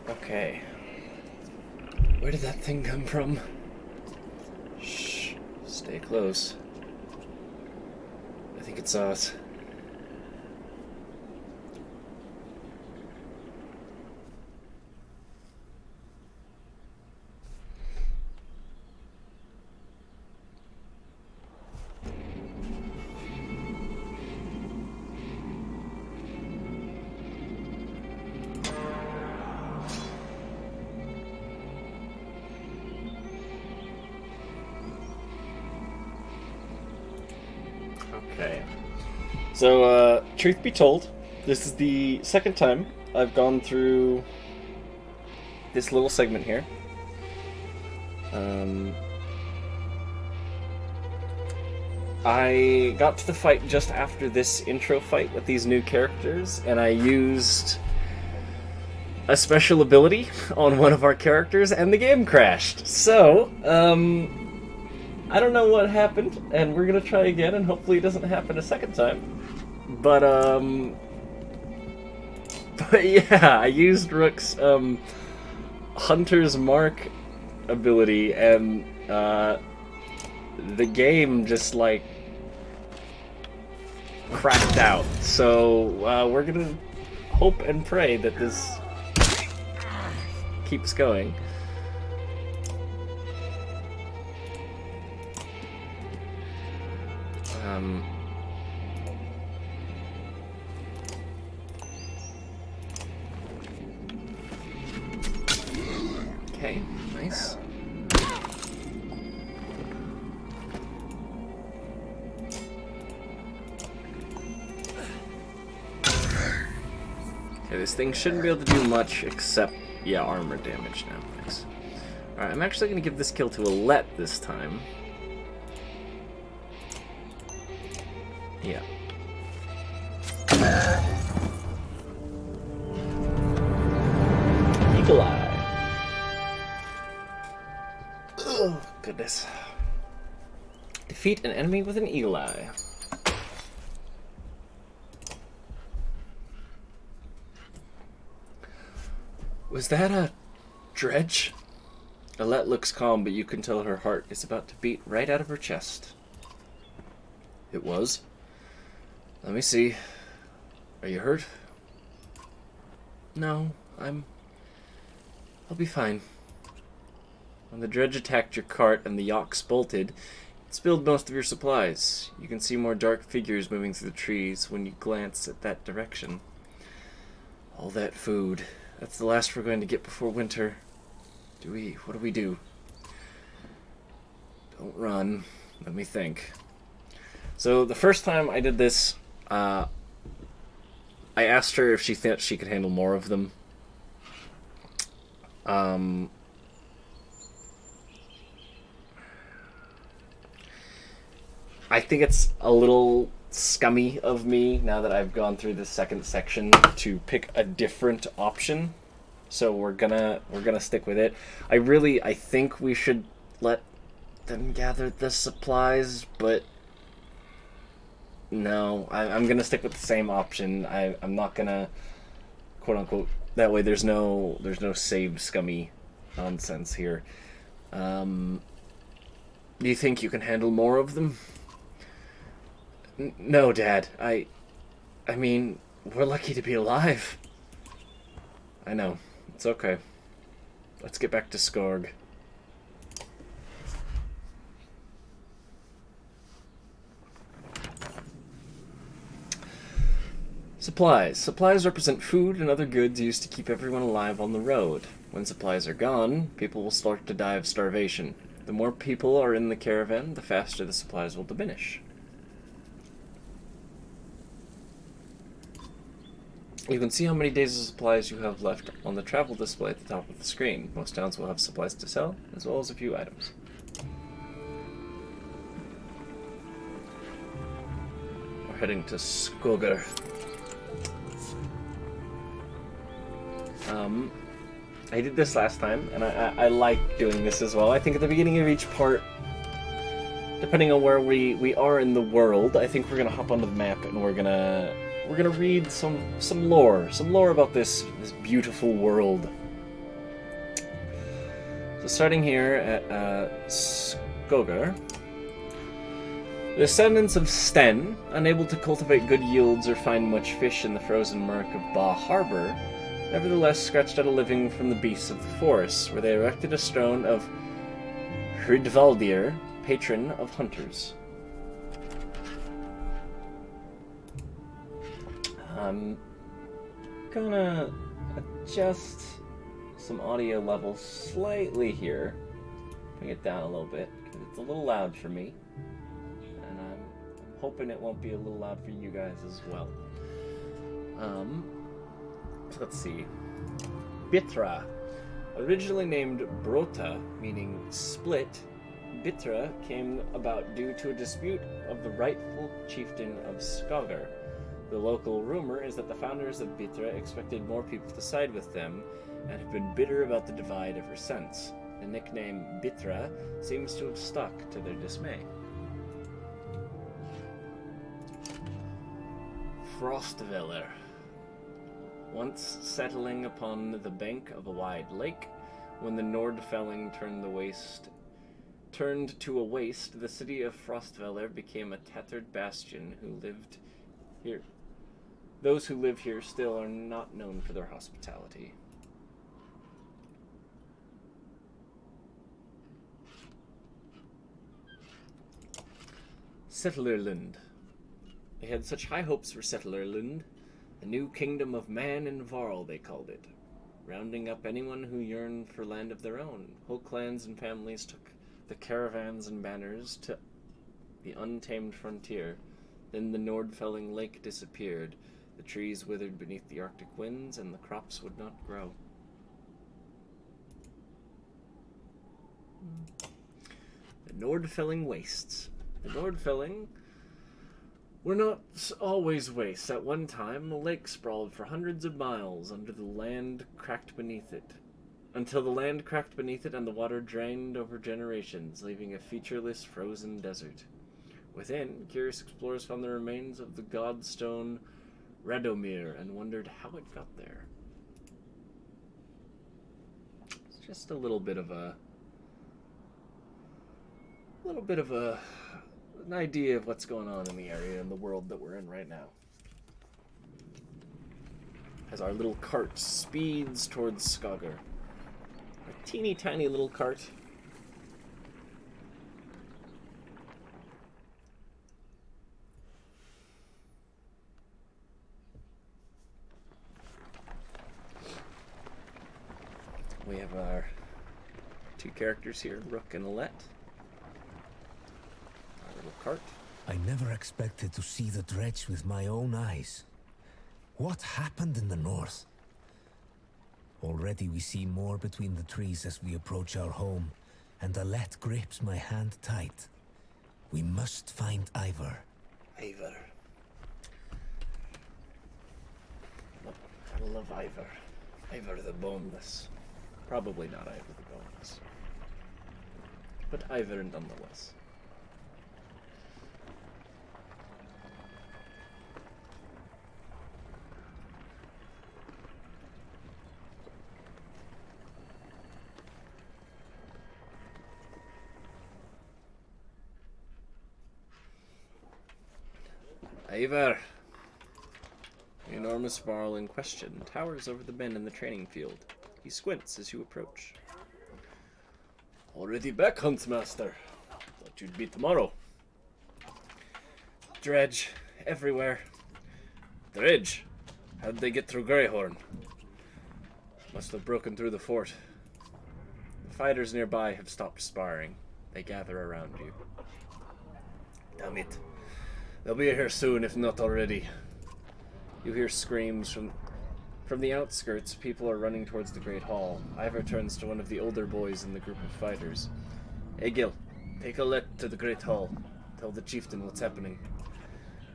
Okay. Where did that thing come from? Shh. Stay close. I think it saw us. Okay. So, truth be told, this is the second time I've gone through this little segment here. I got to the fight just after this intro fight with these new characters, and I used a special ability on one of our characters, and the game crashed. So, I don't know what happened, and we're gonna try again, and hopefully it doesn't happen a second time. But yeah, I used Rook's, Hunter's Mark ability, and, the game just, like, cracked out. So, we're gonna hope and pray that this keeps going. Okay, nice. Okay, this thing shouldn't be able to do much except, yeah, armor damage now. Nice. Alright, I'm actually going to give this kill to Alette this time. Yeah. Eagle Eye. Oh, goodness. Defeat an enemy with an Eagle Eye. Was that a dredge? Alette looks calm, but you can tell her heart is about to beat right out of her chest. It was. Let me see. Are you hurt? No, I'll be fine. When the dredge attacked your cart and the yaks bolted, it spilled most of your supplies. You can see more dark figures moving through the trees when you glance at that direction. All that food. That's the last we're going to get before winter. What do we do? Don't run. Let me think. So the first time I did this, I asked her if she thought she could handle more of them. I think it's a little scummy of me, now that I've gone through the second section, to pick a different option. So we're gonna stick with it. I think we should let them gather the supplies, but no, I'm gonna stick with the same option. I'm not gonna, quote unquote, that way there's no saved scummy nonsense here. Do you think you can handle more of them? No, Dad. I mean, we're lucky to be alive. I know. It's okay. Let's get back to Skorg. Supplies. Supplies represent food and other goods used to keep everyone alive on the road. When supplies are gone, people will start to die of starvation. The more people are in the caravan, the faster the supplies will diminish. You can see how many days of supplies you have left on the travel display at the top of the screen. Most towns will have supplies to sell, as well as a few items. We're heading to Skogar. I did this last time, and I like doing this as well. I think at the beginning of each part, depending on where we are in the world, I think we're gonna hop onto the map and we're gonna read some lore about this beautiful world So starting here at Skogar, the descendants of Sten, unable to cultivate good yields or find much fish in the frozen murk of Ba Harbor, nevertheless scratched out a living from the beasts of the forest, where they erected a stone of Hridvaldir, patron of hunters. I'm gonna adjust some audio levels slightly here. Bring it down a little bit, because it's a little loud for me. And I'm hoping it won't be a little loud for you guys as well. So let's see. Bitra. Originally named Brota, meaning split, Bitra came about due to a dispute of the rightful chieftain of Skagar. The local rumor is that the founders of Bitra expected more people to side with them, and have been bitter about the divide ever since. The nickname Bitra seems to have stuck to their dismay. Frostveller. Once settling upon the bank of a wide lake, when the Nordfelling turned to a waste, the city of Frostveller became a tattered bastion who lived here. Those who live here still are not known for their hospitality. Settlerland. They had such high hopes for Settlerland, the new kingdom of man and Varl, they called it. Rounding up anyone who yearned for land of their own, whole clans and families took the caravans and banners to the untamed frontier. Then the Nordfelling lake disappeared. The trees withered beneath the Arctic winds, and the crops would not grow. The Nordfelling wastes. The Nordfelling were not always wastes. At one time, a lake sprawled for hundreds of miles until the land cracked beneath it, and the water drained over generations, leaving a featureless, frozen desert. Within, curious explorers found the remains of the godstone Radomir and wondered how it got there. It's just a little bit of an idea of what's going on in the area and the world that we're in right now. As our little cart speeds towards Skagar. A teeny tiny little cart. We have our two characters here, Rook and Alette. Our little cart. I never expected to see the dredge with my own eyes. What happened in the north? Already we see more between the trees as we approach our home, and Alette grips my hand tight. We must find Ivar. Ivar. I love Ivar. Ivar the Boneless. Probably not Ivar the Boneless. But Ivar nonetheless. Ivar. The enormous varl in question towers over the men in the training field. He squints as you approach. Already back, Huntsmaster. Thought you'd be tomorrow. Dredge. Everywhere. Dredge? How'd they get through Greyhorn? Must have broken through the fort. The fighters nearby have stopped sparring. They gather around you. Damn it. They'll be here soon, if not already. You hear screams from the outskirts. People are running towards the Great Hall. Ivar turns to one of the older boys in the group of fighters. Egil, take Alette to the Great Hall. Tell the chieftain what's happening.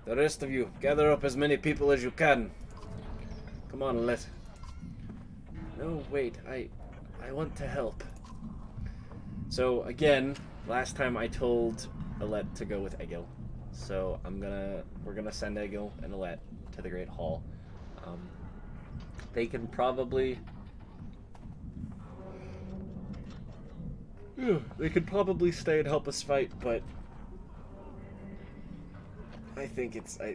The rest of you, gather up as many people as you can. Come on, Alette. No, wait, I want to help. So, again, last time I told Alette to go with Egil. So we're gonna send Egil and Alette to the Great Hall. They can probably Yeah, they could probably stay and help us fight, but I think it's I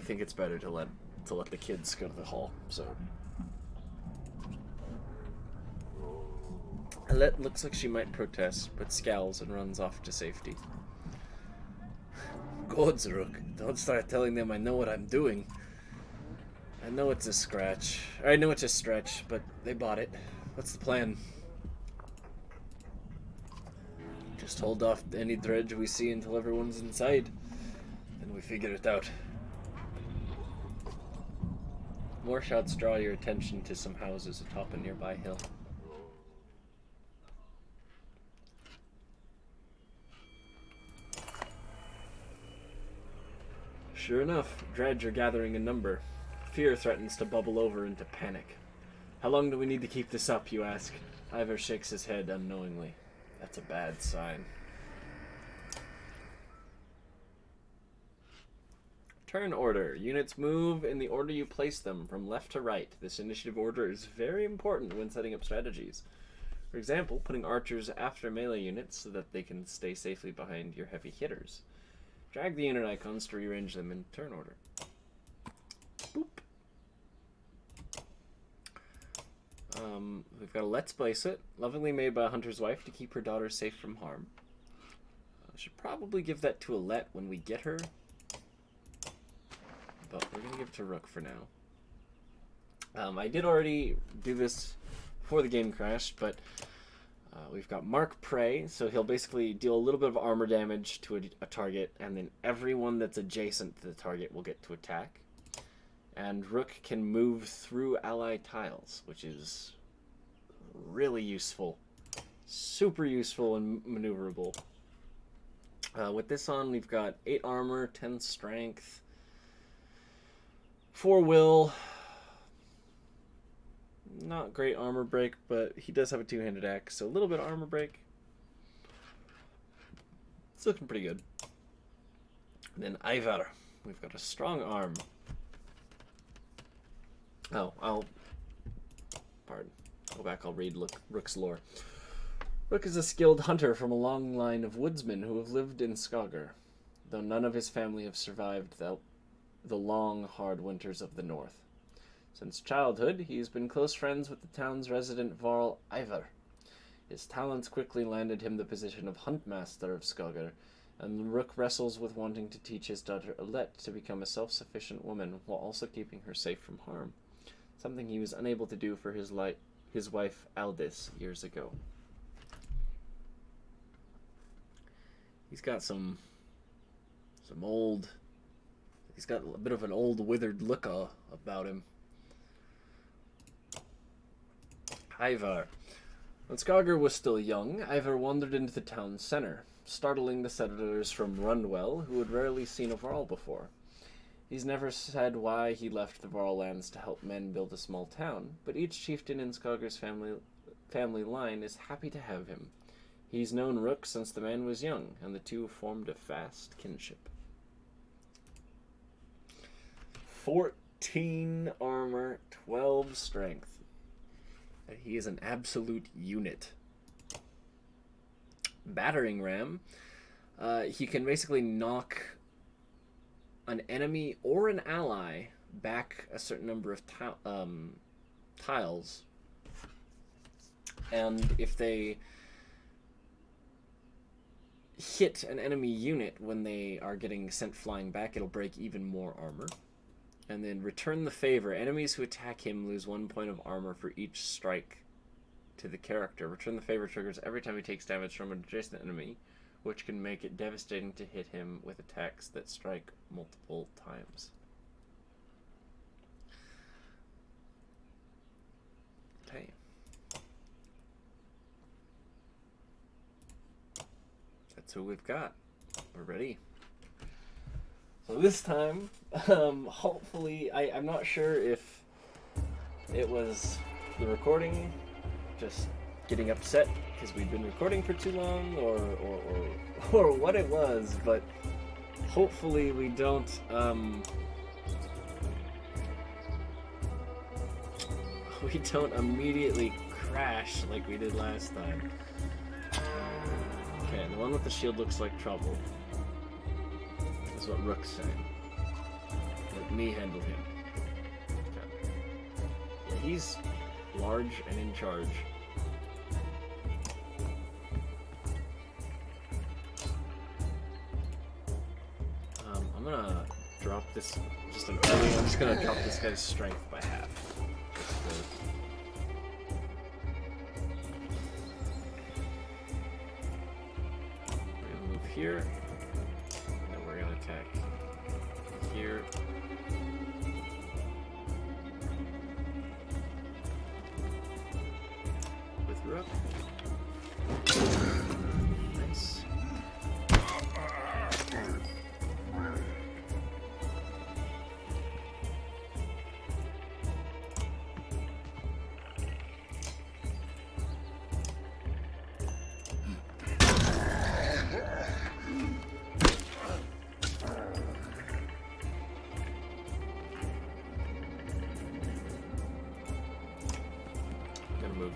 think it's better to let the kids go to the hall. So Alette looks like she might protest, but scowls and runs off to safety. Gods, Rook, don't start telling them I know what I'm doing. I know it's a scratch. I know it's a stretch, but they bought it. What's the plan? Just hold off any dredge we see until everyone's inside. Then we figure it out. More shots draw your attention to some houses atop a nearby hill. Sure enough, dredge are gathering in number. Fear threatens to bubble over into panic. How long do we need to keep this up, you ask? Ivor shakes his head unknowingly. That's a bad sign. Turn order. Units move in the order you place them, from left to right. This initiative order is very important when setting up strategies. For example, putting archers after melee units so that they can stay safely behind your heavy hitters. Drag the unit icons to rearrange them in turn order. Boop. We've got a Let's Place It, lovingly made by a hunter's wife to keep her daughter safe from harm. I should probably give that to Alette when we get her, but we're going to give it to Rook for now. I did already do this before the game crashed, but we've got Mark Prey, so he'll basically deal a little bit of armor damage to a target, and then everyone that's adjacent to the target will get to attack. And Rook can move through ally tiles, which is really useful. Super useful and maneuverable. With this on, we've got 8 armor, 10 strength, 4 will. Not great armor break, but he does have a 2-handed axe, so a little bit of armor break. It's looking pretty good. And then Ivar. We've got a strong arm. Oh, pardon. Go back, I'll read Rook's lore. Rook is a skilled hunter from a long line of woodsmen who have lived in Saga, though none of his family have survived the long, hard winters of the north. Since childhood, he has been close friends with the town's resident Varl Ivar. His talents quickly landed him the position of Huntmaster of Saga, and Rook wrestles with wanting to teach his daughter Alette to become a self-sufficient woman while also keeping her safe from harm, something he was unable to do for his wife Aldis years ago. He's got some old... He's got a bit of an old, withered look about him. Ivar. When Skager was still young, Ivar wandered into the town's center, startling the settlers from Runwell, who had rarely seen a Varl before. He's never said why he left the Varl lands to help men build a small town, but each chieftain in Skager's family line is happy to have him. He's known Rook since the man was young, and the two formed a fast kinship. 14 armor, 12 strength. He is an absolute unit. Battering ram. He can basically knock an enemy or an ally back a certain number of tiles. And if they hit an enemy unit when they are getting sent flying back, it'll break even more armor. And then return the favor. Enemies who attack him lose 1 point of armor for each strike to the character. Return the favor triggers every time he takes damage from an adjacent enemy, which can make it devastating to hit him with attacks that strike multiple times. Okay. That's who we've got. We're ready. So this time, hopefully, I'm not sure if it was the recording just getting upset because we'd been recording for too long, or what it was, but hopefully we don't immediately crash like we did last time. one with the shield looks like trouble. That's what Rook's saying. Let me handle him. Okay. Yeah, he's large and in charge. I'm gonna drop this I'm just gonna drop this guy's strength by half. We're gonna move here, and then we're gonna attack here. With Rook. Nice.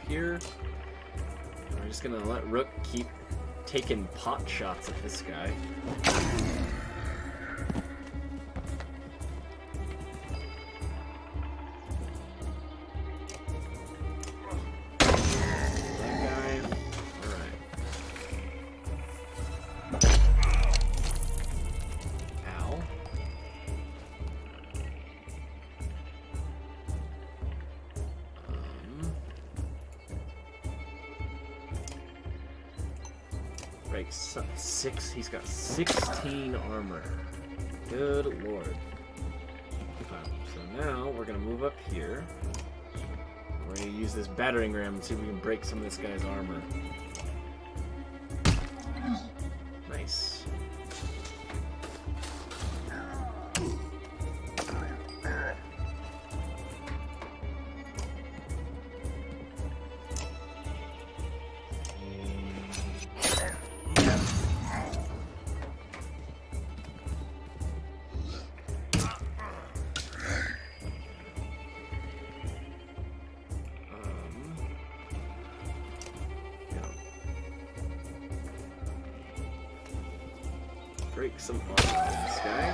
Here. We're just gonna let Rook keep taking pot shots at this guy. That guy. Alright. Ow. Break six. He's got 16 armor. Good lord. Okay, so now we're gonna move up here. We're gonna use this battering ram and see if we can break some of this guy's armor. Nice. Break some armor on this guy.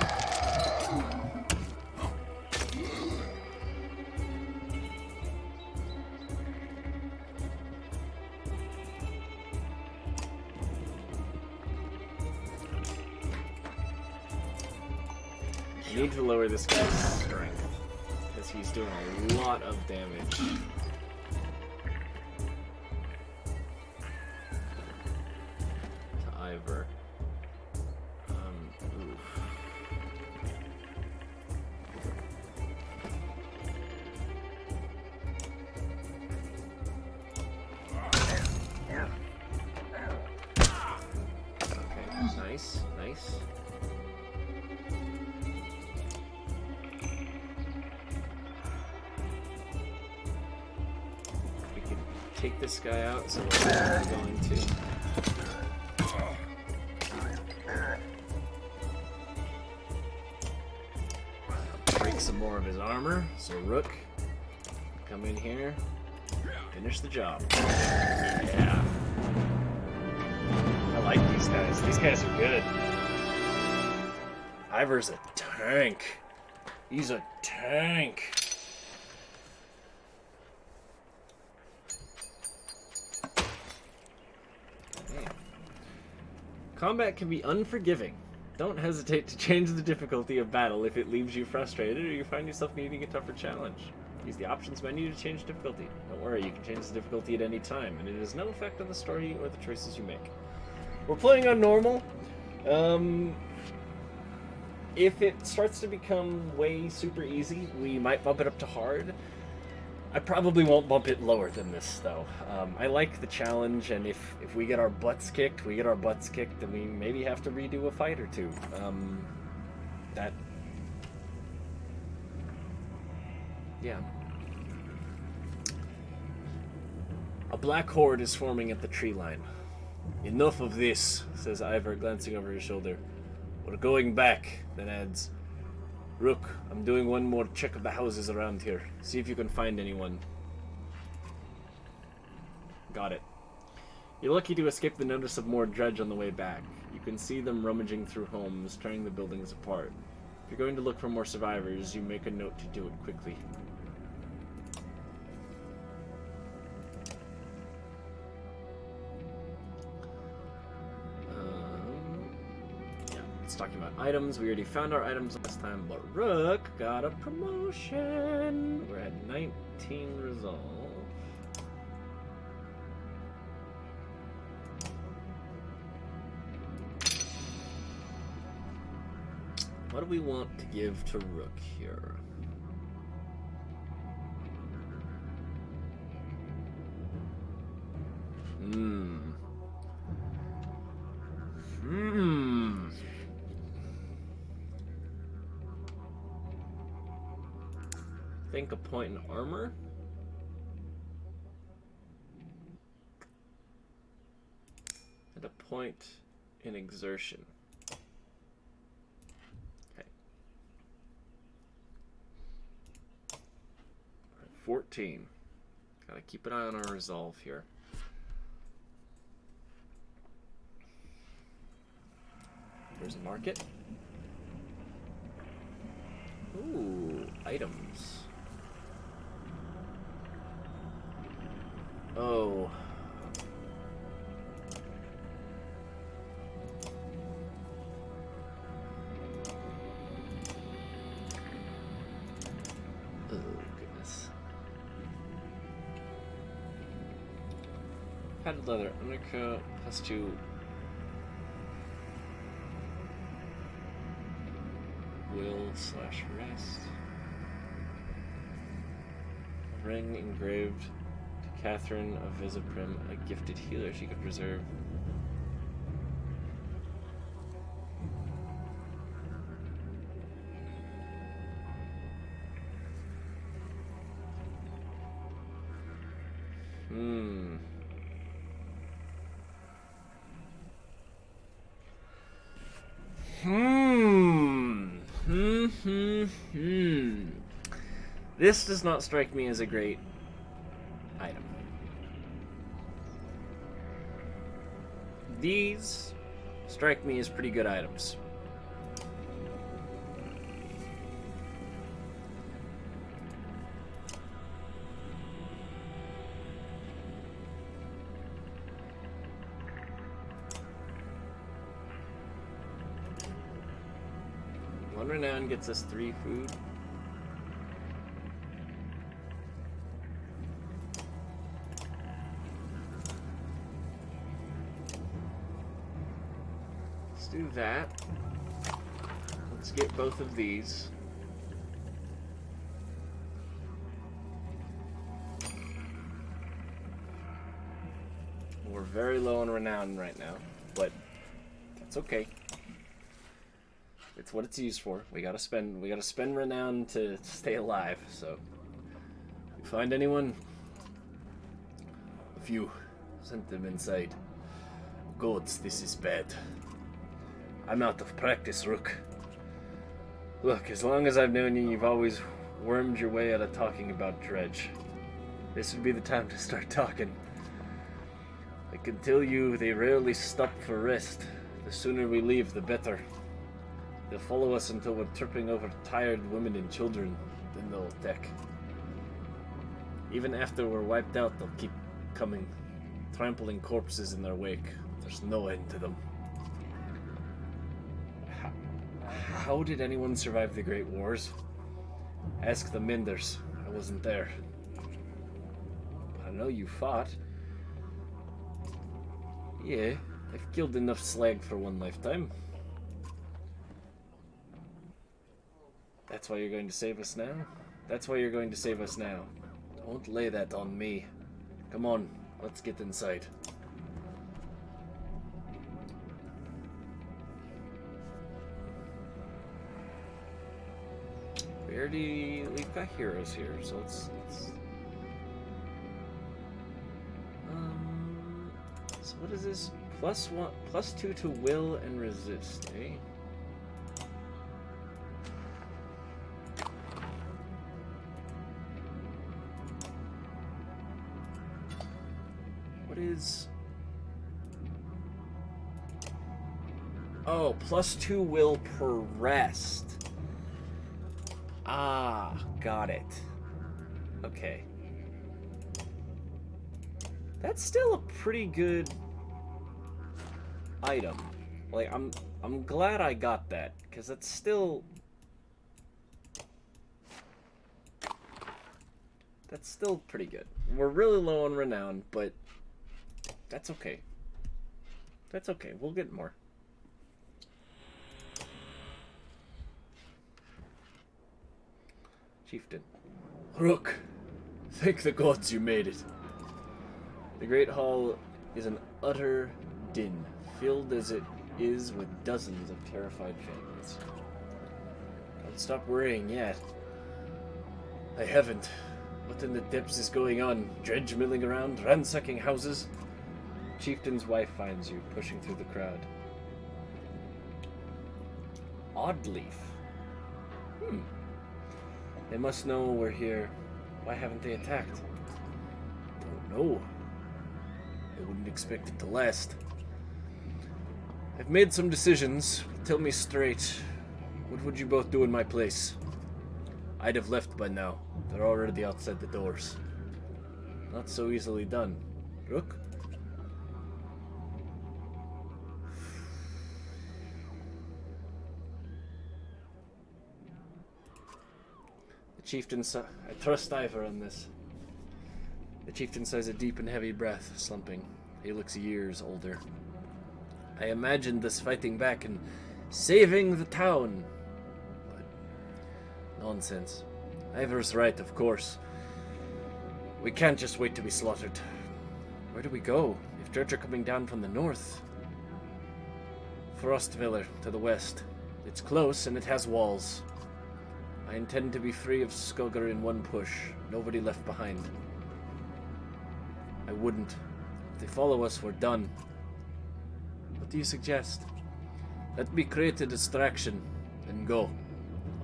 I need to lower this guy's strength because he's doing a lot of damage. To Ivor. Nice, nice. We can take this guy out, so we're going to. Break some more of his armor, so Rook, come in here, finish the job. Yeah. I like these guys. These guys are good. Ivor's a tank. He's a tank. Man. Combat can be unforgiving. Don't hesitate to change the difficulty of battle if it leaves you frustrated or you find yourself needing a tougher challenge. Use the options menu to change difficulty. Don't worry, you can change the difficulty at any time, and it has no effect on the story or the choices you make. We're playing on normal. If it starts to become way super easy, we might bump it up to hard. I probably won't bump it lower than this, though. I like the challenge, and if we get our butts kicked, then we maybe have to redo a fight or two. Yeah. A black horde is forming at the tree line. Enough of this, says Ivor, glancing over his shoulder. We're going back, then adds, Rook, I'm doing one more check of the houses around here. See if you can find anyone. Got it. You're lucky to escape the notice of more dredge on the way back. You can see them rummaging through homes, tearing the buildings apart. If you're going to look for more survivors, you make a note to do it quickly. Yeah, it's talking about items. We already found our items last time, but Rook got a promotion. We're at 19 resolve. What do we want to give to Rook here? Think a point in armor? And a point in exertion. 14. Gotta keep an eye on our resolve here. There's a market. Ooh, items. Oh. Padded leather undercoat +2. Will/rest. A ring engraved to Catherine of Visiprim, a gifted healer she could preserve. This does not strike me as a great item. These strike me as pretty good items. One renown gets us 3 food. Let's do that. Let's get both of these. We're very low on renown right now, but that's okay. It's what it's used for. We gotta spend renown to stay alive, so if you find anyone, a few, send them inside. Gods, this is bad. I'm out of practice, Rook. Look, as long as I've known you, you've always wormed your way out of talking about dredge. This would be the time to start talking. I can tell you they rarely stop for rest. The sooner we leave, the better. They'll follow us until we're tripping over tired women and children. Then they'll attack. Even after we're wiped out, they'll keep coming, trampling corpses in their wake. There's no end to them. How did anyone survive the Great Wars? Ask the Minders. I wasn't there. But I know you fought. Yeah, I've killed enough slag for one lifetime. That's why you're going to save us now? That's why you're going to save us now. Don't lay that on me. Come on, let's get inside. We've got heroes here, so let's so what is this? +2 to will and resist, eh? What is Oh, +2 will per rest. Ah, got it. Okay. That's still a pretty good item. Like, I'm glad I got that, because that's still pretty good. We're really low on renown, but that's okay. That's okay. We'll get more. Chieftain. Rook, thank the gods you made it. The Great Hall is an utter din, filled as it is with dozens of terrified families. Don't stop worrying yet. I haven't. What in the depths is going on? Dredge milling around, ransacking houses? Chieftain's wife finds you, pushing through the crowd. Oddleaf. They must know we're here. Why haven't they attacked? Don't know. I wouldn't expect it to last. I've made some decisions. Tell me straight. What would you both do in my place? I'd have left by now. They're already outside the doors. Not so easily done. Rook? The chieftain I trust Ivor on this. The chieftain sighs a deep and heavy breath, slumping. He looks years older. I imagined this fighting back and saving the town. But nonsense. Ivor's right, of course. We can't just wait to be slaughtered. Where do we go? If Dredge are coming down from the north? Frostviller, to the west. It's close and it has walls. I intend to be free of Skogr in one push. Nobody left behind. I wouldn't. If they follow us, we're done. What do you suggest? Let me create a distraction, then go.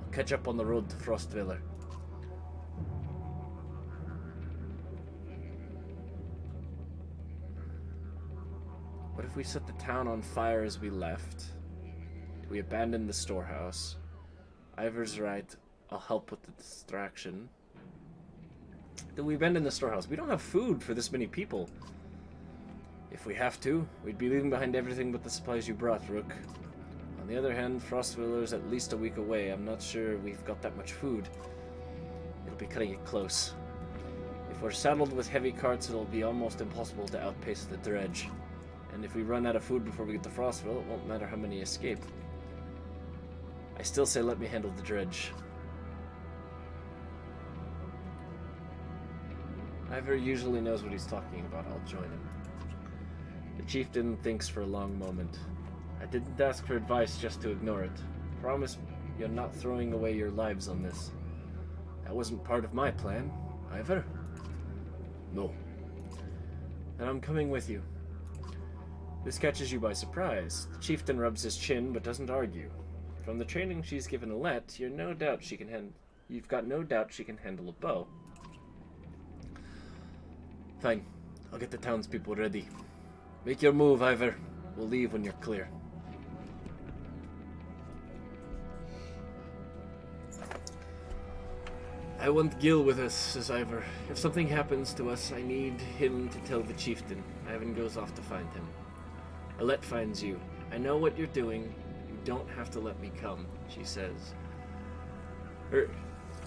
I'll catch up on the road to Frostviller. What if we set the town on fire as we left? We abandon the storehouse. Ivor's right. I'll help with the distraction. Then we abandon the storehouse. We don't have food for this many people. If we have to, we'd be leaving behind everything but the supplies you brought, Rook. On the other hand, Frostville's at least a week away. I'm not sure we've got that much food. It'll be cutting it close. If we're saddled with heavy carts, it'll be almost impossible to outpace the dredge. And if we run out of food before we get to Frostville, it won't matter how many escape. I still say let me handle the dredge. Ivor usually knows what he's talking about. I'll join him. The chieftain thinks for a long moment. I didn't ask for advice just to ignore it. Promise you're not throwing away your lives on this. That wasn't part of my plan, Ivor. No. And I'm coming with you. This catches you by surprise. The chieftain rubs his chin but doesn't argue. From the training she's given Alette, you've got no doubt she can handle a bow. Fine. I'll get the townspeople ready. Make your move, Ivor. We'll leave when you're clear. I want Gil with us, says Ivor. If something happens to us, I need him to tell the chieftain. Ivan goes off to find him. Alette finds you. I know what you're doing. You don't have to let me come, she says.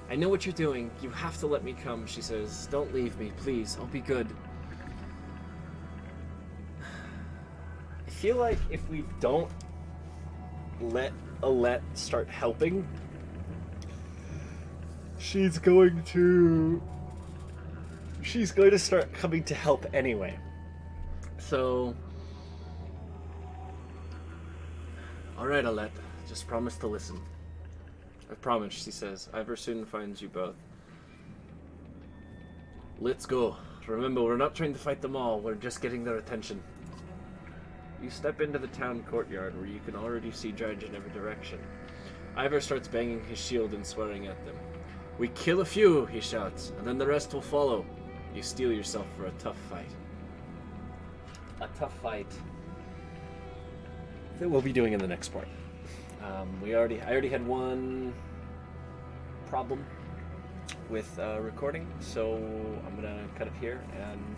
I know what you're doing. You have to let me come, she says. Don't leave me, please. I'll be good. I feel like if we don't let Alette start helping, she's going to start coming to help anyway. So, alright, Alette. Just promise to listen. I promise, she says. Ivor soon finds you both. Let's go. Remember, we're not trying to fight them all. We're just getting their attention. You step into the town courtyard where you can already see Dredge in every direction. Ivor starts banging his shield and swearing at them. We kill a few, he shouts, and then the rest will follow. You steel yourself for a tough fight. A tough fight. that we'll be doing in the next part. I already had one problem with recording, so I'm gonna cut it here, and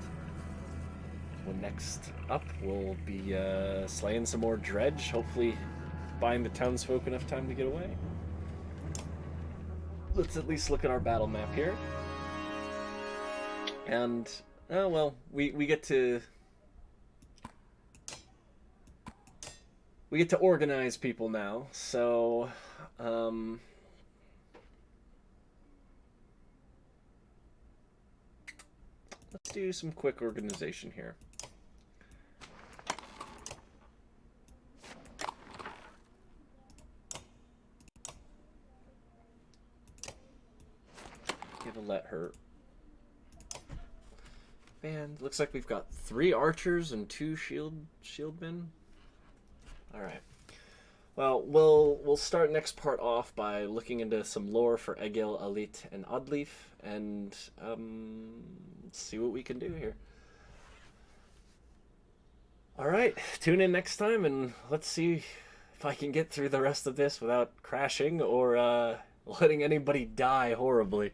when next up we'll be slaying some more dredge, hopefully buying the townsfolk enough time to get away. Let's at least look at our battle map here. And, oh well, we get to... We get to organize people now, so... let's do some quick organization here. Give Alette her. Man, looks like we've got 3 archers and 2 shieldmen. All right. Well, we'll start next part off by looking into some lore for Egil, Alette, and Oddleaf, and see what we can do here. All right, tune in next time, and let's see if I can get through the rest of this without crashing or letting anybody die horribly.